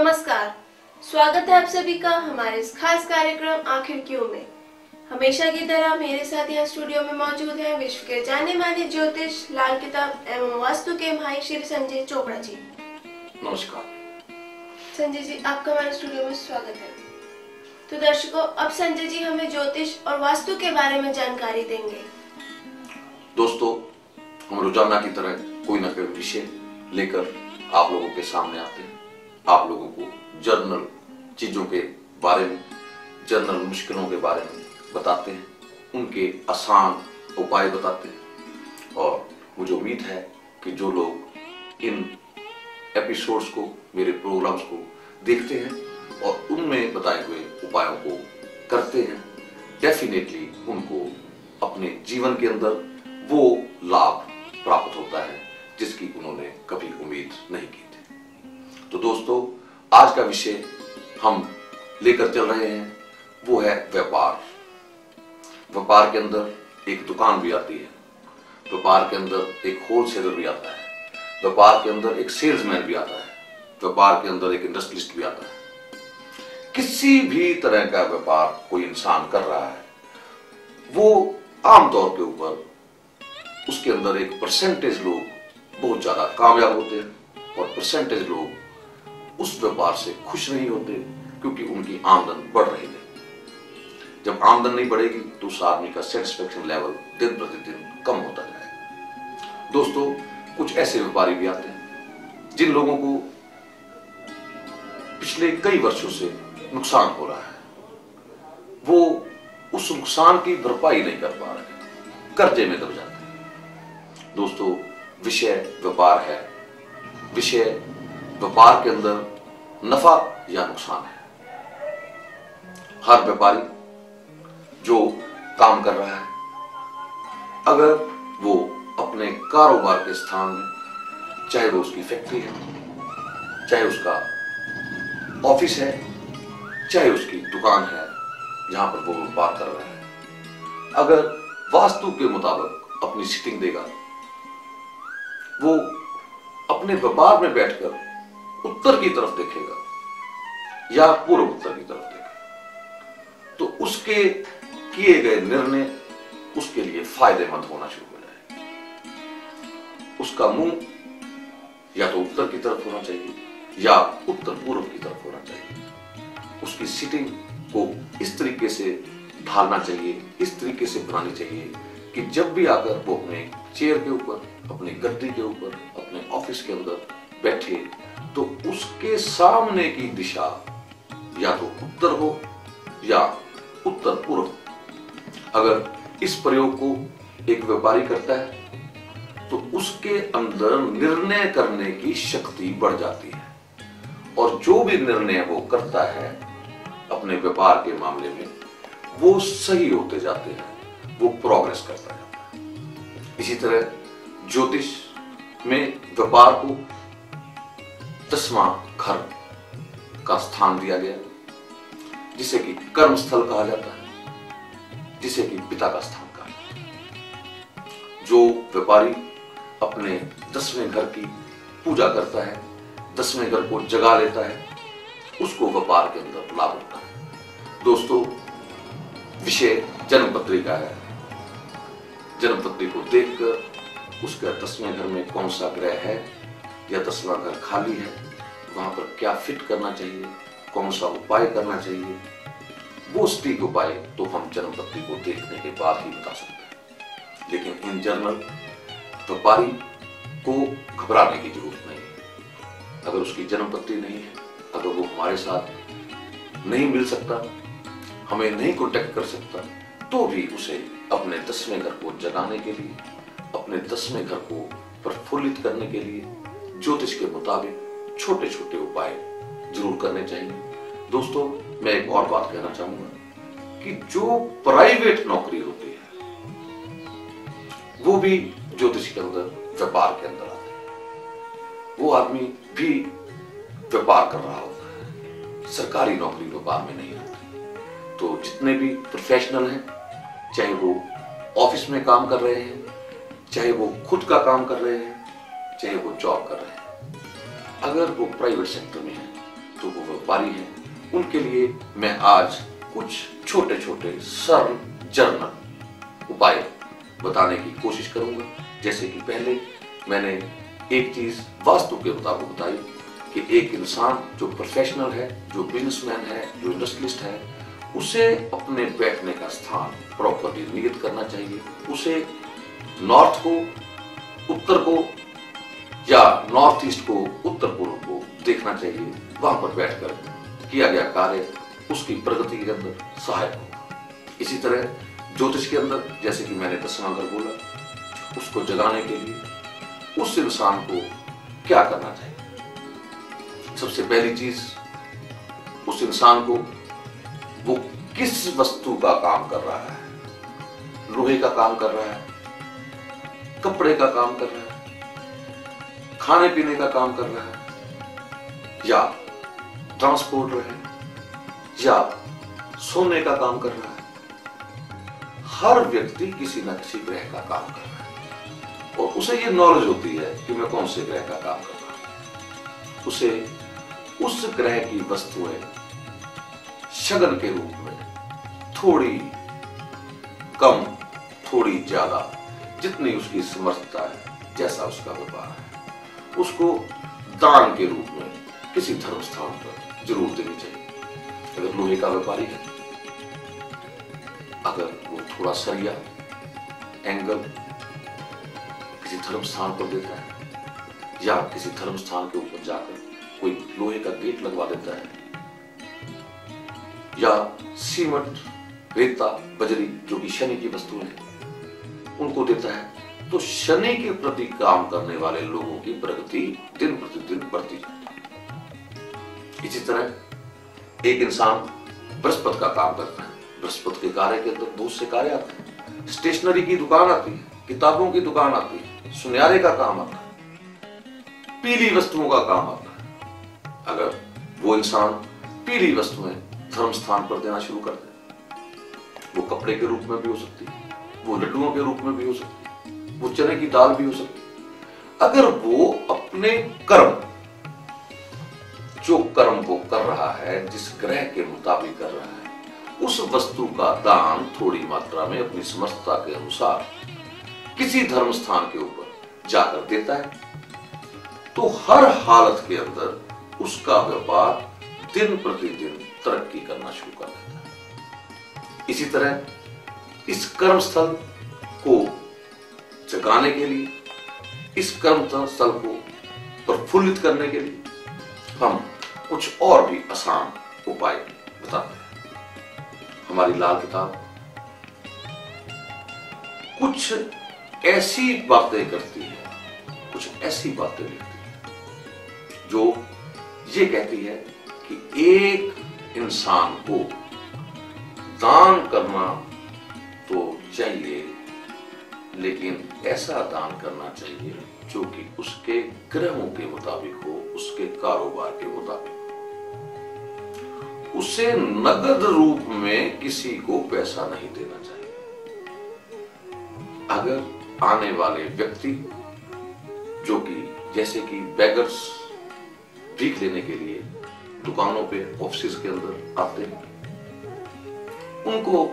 नमस्कार, स्वागत है आप सभी का हमारे इस खास कार्यक्रम आखिर क्यों में। हमेशा की तरह मेरे साथ यहाँ स्टूडियो में मौजूद हैं विश्व के जाने माने ज्योतिष, लाल किताब एवं वास्तु के माहिर श्री संजय चोपड़ा जी। नमस्कार संजय जी, आपका हमारे स्टूडियो में स्वागत है। तो दर्शकों, अब संजय जी हमें ज्योतिष और वास्तु के बारे में जानकारी देंगे। दोस्तों, हम रोजाना की तरह कोई ना कोई विषय लेकर आप लोगों के सामने आते हैं। आप लोगों को जर्नल चीजों के बारे में, जर्नल मुश्किलों के बारे में बताते हैं, उनके आसान उपाय बताते हैं। और मुझे उम्मीद है कि जो लोग इन एपिसोड्स को, मेरे प्रोग्राम्स को देखते हैं और उनमें बताए हुए उपायों को करते हैं, डेफिनेटली उनको अपने जीवन के अंदर वो लाभ प्राप्त होता है जिसकी उन्होंने कभी उम्मीद नहीं की थी। तो दोस्तों, आज का विषय हम लेकर चल रहे हैं वो है व्यापार। व्यापार के अंदर एक दुकान भी आती है, व्यापार के अंदर एक होलसेलर भी आता है, व्यापार के अंदर एक सेल्समैन भी आता है, व्यापार के अंदर एक इंडस्ट्रियलिस्ट भी आता है। किसी भी तरह का व्यापार कोई इंसान कर रहा है, वो आमतौर के ऊपर उसके अंदर एक परसेंटेज लोग बहुत ज्यादा कामयाब होते हैं और परसेंटेज लोग उस व्यापार से खुश नहीं होते क्योंकि उनकी आमदन बढ़ रही है। जब आमदन नहीं बढ़ेगी तो उस आदमी का सेटिस्फेक्शन लेवल दिन प्रतिदिन कम होता जाएगा। दोस्तों, कुछ ऐसे व्यापारी भी आते हैं जिन लोगों को पिछले कई वर्षों से नुकसान हो रहा है, वो उस नुकसान की भरपाई नहीं कर पा रहे, कर्जे में दब जाते हैं। दोस्तों, विषय व्यापार है। विषय व्यापार के अंदर नफा या नुकसान है। हर व्यापारी जो काम कर रहा है, अगर वो अपने कारोबार के स्थान में, चाहे वो उसकी फैक्ट्री है, चाहे उसका ऑफिस है, चाहे उसकी दुकान है जहां पर वो व्यापार कर रहा है, अगर वास्तु के मुताबिक अपनी सिटिंग देगा, वो अपने व्यापार में बैठकर उत्तर की तरफ देखेगा या पूर्व उत्तर की तरफ देखेगा, तो उसके किए गए निर्णय उसके लिए फायदेमंद होना शुरू हो जाएगा। उसका मुंह या तो उत्तर की तरफ होना चाहिए या उत्तर पूर्व की तरफ होना चाहिए। उसकी सिटिंग को इस तरीके से ढालना चाहिए, इस तरीके से बनानी चाहिए कि जब भी आकर वो अपने चेयर के ऊपर, अपनी गद्दी के ऊपर, अपने ऑफिस के अंदर बैठे तो उसके सामने की दिशा या तो उत्तर हो या उत्तर पूर्व। अगर इस प्रयोग को एक व्यापारी करता है तो उसके अंदर निर्णय करने की शक्ति बढ़ जाती है और जो भी निर्णय वो करता है अपने व्यापार के मामले में, वो सही होते जाते हैं, वो प्रोग्रेस करता जाता है। इसी तरह ज्योतिष में व्यापार को 10वां घर का स्थान दिया गया, जिसे कि कर्म स्थल कहा जाता है, जिसे कि पिता का स्थान कहा जाता है। जो व्यापारी अपने 10वें घर की पूजा करता है, 10वें घर को जगा लेता है, उसको व्यापार के अंदर लाभ होता है। दोस्तों, विषय जन्मपत्री का है। जन्मपत्री को देखकर उसके 10वें घर में कौन सा ग्रह है या 10वां घर खाली है, वहां पर क्या फिट करना चाहिए, कौन सा उपाय करना चाहिए, वो सटीक उपाय तो हम जन्मपत्री को देखने के बाद ही बता सकते हैं। लेकिन इन जनरल व्यापारी को घबराने की जरूरत नहीं है। अगर उसकी जन्मपत्री नहीं है, अगर वो हमारे साथ नहीं मिल सकता, हमें नहीं कॉन्टेक्ट कर सकता, तो भी उसे अपने 10वें घर को जगाने के लिए, अपने 10वें घर को प्रफुल्लित करने के लिए ज्योतिष के मुताबिक छोटे छोटे उपाय जरूर करने चाहिए। दोस्तों, मैं एक और बात कहना चाहूंगा कि जो प्राइवेट नौकरी होती है वो भी ज्योतिष के अंदर, व्यापार के अंदर आती है। वो आदमी भी व्यापार कर रहा होता है, सरकारी नौकरी व्यापार में नहीं होती। तो जितने भी प्रोफेशनल हैं, चाहे वो ऑफिस में काम कर रहे हैं, चाहे वो खुद का काम कर रहे हैं, चाहे वो जॉब कर रहे हैं, अगर वो प्राइवेट सेक्टर में है तो वो व्यापारी हैं उनके लिए मैं आज कुछ छोटे छोटे सरल जर्नल उपाय बताने की कोशिश करूंगा। जैसे कि पहले मैंने एक चीज वास्तु के मुताबिक बताई कि एक इंसान जो प्रोफेशनल है, जो बिजनेसमैन है, जो इंडस्ट्रियलिस्ट है, उसे अपने बैठने का स्थान प्रॉपर्ली नियत करना चाहिए। उसे नॉर्थ को उत्तर को या नॉर्थ ईस्ट को उत्तर पूर्व को देखना चाहिए। वहां पर बैठकर किया गया कार्य उसकी प्रगति के अंदर सहायक होगा। इसी तरह ज्योतिष के अंदर जैसे कि मैंने 10वां घर बोला, उसको जगाने के लिए उस इंसान को क्या करना चाहिए। सबसे पहली चीज, उस इंसान को वो किस वस्तु का काम कर रहा है, लोहे का काम कर रहा है, कपड़े का काम कर रहा है, खाने पीने का काम कर रहा है, या ट्रांसपोर्ट है, या सोने का काम कर रहा है। हर व्यक्ति किसी न किसी ग्रह का काम कर रहा है और उसे ये नॉलेज होती है कि मैं कौन से ग्रह का काम कर रहा हूं। उसे उस ग्रह की वस्तुएं शगन के रूप में थोड़ी कम थोड़ी ज्यादा, जितनी उसकी समर्थता है, जैसा उसका व्यापार है, उसको दान के रूप में किसी धर्म स्थान पर जरूर देनी चाहिए। अगर लोहे का व्यापारी है, अगर वो थोड़ा सरिया एंगल किसी धर्म स्थान पर देता है या किसी धर्म स्थान के ऊपर जाकर कोई लोहे का गेट लगवा देता है, या सीमेंट, रेता, बजरी जो कि शनि की वस्तुएं हैं उनको देता है, तो शनि के प्रति काम करने वाले लोगों की प्रगति दिन प्रतिदिन बढ़ती जाती है। इसी तरह एक इंसान बृहस्पति का काम करता है। बृहस्पति के कार्य के अंदर बहुत से कार्य आते हैं। स्टेशनरी की दुकान आती है, किताबों की दुकान आती है, सुनहरे का काम आता है, पीली वस्तुओं का काम आता है। अगर वो इंसान पीली वस्तुएं धर्म स्थान पर देना शुरू कर दे, वो कपड़े के रूप में भी हो सकती है, वो लड्डुओं के रूप में भी हो सकती है, वो चने की दाल भी हो सकती है। अगर वो अपने कर्म, जो कर्म वो कर रहा है, जिस ग्रह के मुताबिक कर रहा है, उस वस्तु का दान थोड़ी मात्रा में अपनी समर्थता के अनुसार किसी धर्म स्थान के ऊपर जाकर देता है, तो हर हालत के अंदर उसका व्यापार दिन प्रतिदिन तरक्की करना शुरू कर देता है। इसी तरह इस कर्म स्थल को जगाने के लिए, इस कर्म स्थल को प्रफुल्लित करने के लिए हम कुछ और भी आसान उपाय बताते हैं। हमारी लाल किताब कुछ ऐसी बातें करती है, कुछ ऐसी बातें लिखती है जो ये कहती है कि एक इंसान को दान करना तो चाहिए, लेकिन ऐसा दान करना चाहिए जो कि उसके ग्रहों के मुताबिक हो, उसके कारोबार के मुताबिक। उसे नगद रूप में किसी को पैसा नहीं देना चाहिए। अगर आने वाले व्यक्ति जो कि जैसे कि बेगर्स भीख लेने के लिए दुकानों पे, ऑफिस के अंदर आते हैं, उनको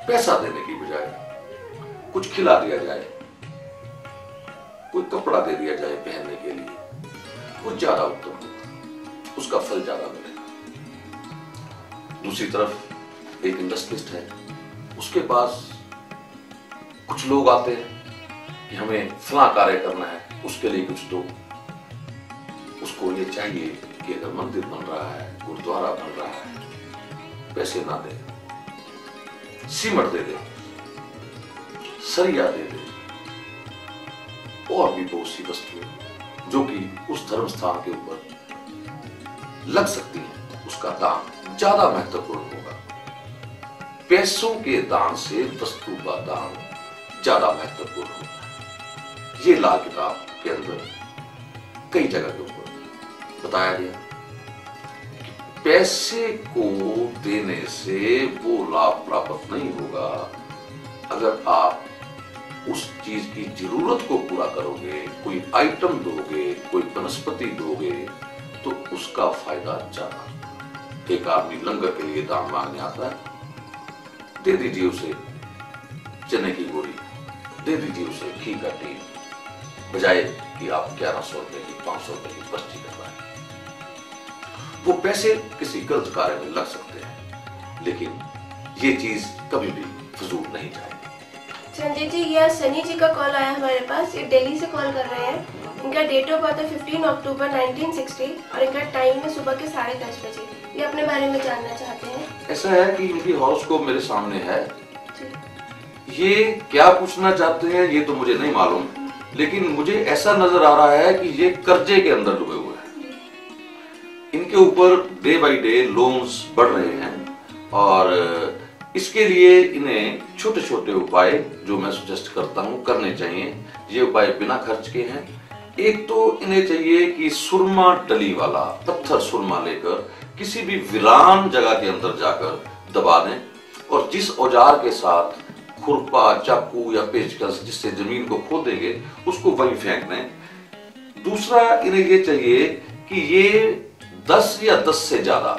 पैसा देने की बजाय कुछ खिला दिया जाए, कोई कपड़ा दे दिया जाए पहनने के लिए, वो ज्यादा उत्तम होगा, उसका फल ज्यादा मिलेगा। दूसरी तरफ एक इंडस्ट्रियलिस्ट है, उसके पास कुछ लोग आते हैं कि हमें फला कार्य करना है, उसके लिए कुछ दो। उसको ये चाहिए कि अगर मंदिर बन रहा है, गुरुद्वारा बन रहा है, पैसे ना दे, सीमेंट दे दे, सरिया दे दे, और भी बहुत सी वस्तुएं जो कि उस धर्म स्थान के ऊपर लग सकती है, उसका दान ज्यादा महत्वपूर्ण होगा। पैसों के दान से वस्तु का दान ज्यादा महत्वपूर्ण होगा। ये लाल किताब के अंदर कई जगह के ऊपर बताया गया कि पैसे को देने से वो लाभ प्राप्त नहीं होगा। अगर आप उस चीज की जरूरत को पूरा करोगे, कोई आइटम दोगे, कोई वनस्पति दोगे, तो उसका फायदा ज्यादा। एक आदमी लंगर के लिए दान मांगने आता है, दे दीजिए उसे चने की गोली, दे दीजिए उसे घी का टीन, बजाय कि आप 1100 रुपए की 500 रुपए की पर्ची करवाएं। वो पैसे किसी गलत कार्य में लग सकते हैं, लेकिन ये चीज कभी भी फजूल नहीं जाएगी। संजय जी, यह सनी जी का कॉल आया हमारे पास। ये दिल्ली से कॉल कर रहे हैं। इनका डेट ऑफ बर्थ है 15 अक्टूबर 1960 और इनका टाइम है सुबह के 10:30 बजे। ये अपने बारे में जानना चाहते हैं। ऐसा है कि इनकी हॉरोस्कोप मेरे सामने है। ये क्या पूछना चाहते हैं ये तो मुझे नहीं मालूम, लेकिन मुझे ऐसा नजर आ रहा है कि ये कर्जे के अंदर डूबे हुए हैं। इनके ऊपर डे बाय डे लोन्स बढ़ रहे हैं और इसके लिए इन्हें छोटे छोटे उपाय जो मैं सजेस्ट करता हूं करने चाहिए। ये उपाय बिना खर्च के हैं। एक तो इन्हें चाहिए कि सुरमा डली वाला पत्थर सुरमा लेकर किसी भी वीरान जगह के अंदर जाकर दबा दें और जिस औजार के साथ खुरपा, चाकू या पेचकस जिससे जमीन को खोदेंगे उसको वहीं फेंक दें। दूसरा, इन्हें ये चाहिए कि ये 10 या 10 से ज्यादा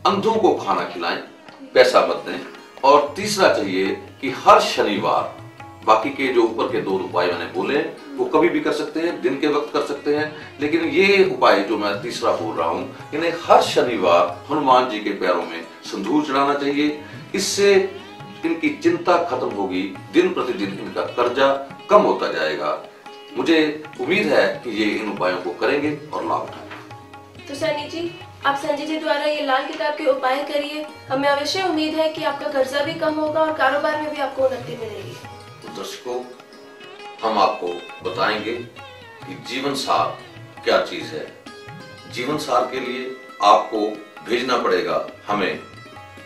अंधों को खाना खिलाएं, पैसा मत दें। और तीसरा चाहिए कि हर शनिवार, बाकी के जो ऊपर के 2 उपाय मैंने बोले वो कभी भी कर सकते हैं, दिन के वक्त कर सकते हैं, लेकिन ये उपाय जो मैं तीसरा बोल रहा हूं, इन्हें हर शनिवार हनुमान जी के पैरों में सिंदूर चढ़ाना चाहिए। इससे इनकी चिंता खत्म होगी, दिन प्रतिदिन इनका कर्जा कम होता जाएगा। मुझे उम्मीद है कि ये इन उपायों को करेंगे और लाभ उठाएंगे। तो सनी जी, आप संजय जी द्वारा ये लाल किताब के उपाय करिए। हमें अवश्य उम्मीद है कि आपका कर्जा भी कम होगा और कारोबार में भी आपको उन्नति मिलेगी। तो दर्शकों, हम आपको बताएंगे कि जीवन सार क्या चीज है। जीवन सार के लिए आपको भेजना पड़ेगा हमें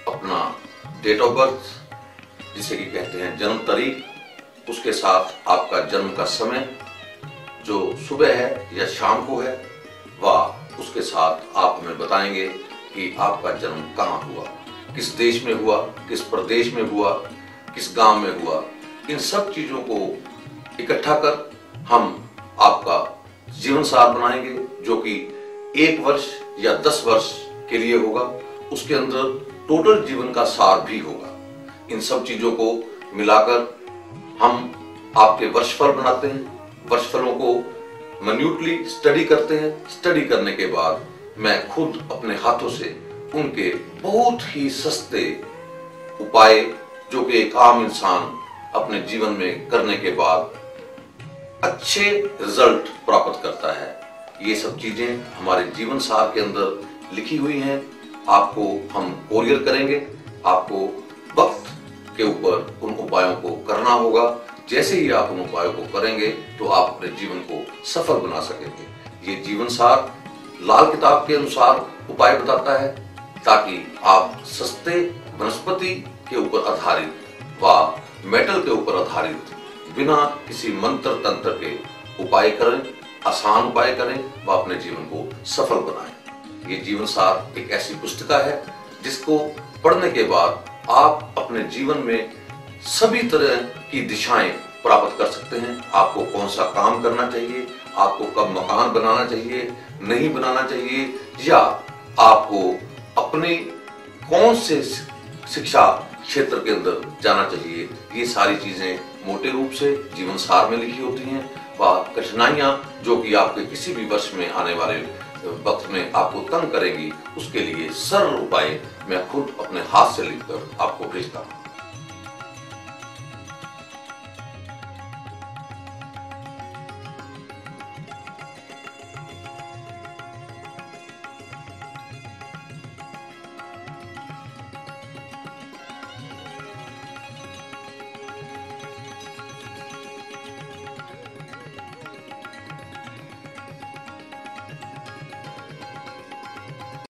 अपना डेट ऑफ बर्थ, जिसे कि कहते हैं जन्म तारीख, उसके साथ आपका जन्म का समय जो सुबह है या शाम को है, व उसके साथ आप हमें बताएंगे कि आपका जन्म कहाँ हुआ, किस देश में हुआ, किस प्रदेश में हुआ, किस गांव में हुआ। इन सब चीजों को इकट्ठा कर हम आपका जीवन सार बनाएंगे, जो कि 1 वर्ष या 10 वर्ष के लिए होगा। उसके अंदर टोटल जीवन का सार भी होगा। इन सब चीजों को मिलाकर हम आपके वर्षफल बनाते हैं। वर्षफलों को मिन्यूटली स्टडी करते हैं। स्टडी करने के बाद मैं खुद अपने हाथों से उनके बहुत ही सस्ते उपाय, जो कि एक आम इंसान अपने जीवन में करने के बाद अच्छे रिजल्ट प्राप्त करता है, ये सब चीजें हमारे जीवन सार के अंदर लिखी हुई हैं। आपको हम कोरियर करेंगे। आपको वक्त के ऊपर उन उपायों को करना होगा। जैसे ही आप उन उपायों को करेंगे तो आप अपने जीवन को सफल बना सकेंगे। ये जीवन सार लाल किताब के अनुसार उपाय बताता है, ताकि आप सस्ते वनस्पति के ऊपर आधारित व मेटल के ऊपर आधारित बिना किसी मंत्र तंत्र के उपाय करें, आसान उपाय करें व अपने जीवन को सफल बनाएं। ये जीवन सार एक ऐसी पुस्तिका है जिसको पढ़ने के बाद आप अपने जीवन में सभी तरह की दिशाएं प्राप्त कर सकते हैं। आपको कौन सा काम करना चाहिए, आपको कब मकान बनाना चाहिए, नहीं बनाना चाहिए, या आपको अपने कौन से शिक्षा क्षेत्र के अंदर जाना चाहिए, ये सारी चीजें मोटे रूप से जीवन सार में लिखी होती हैं। व कठिनाइयां जो कि आपके किसी भी वर्ष में आने वाले वक्त में आपको तंग करेंगी, उसके लिए सरल उपाय मैं खुद अपने हाथ से लिखकर आपको भेजता हूँ।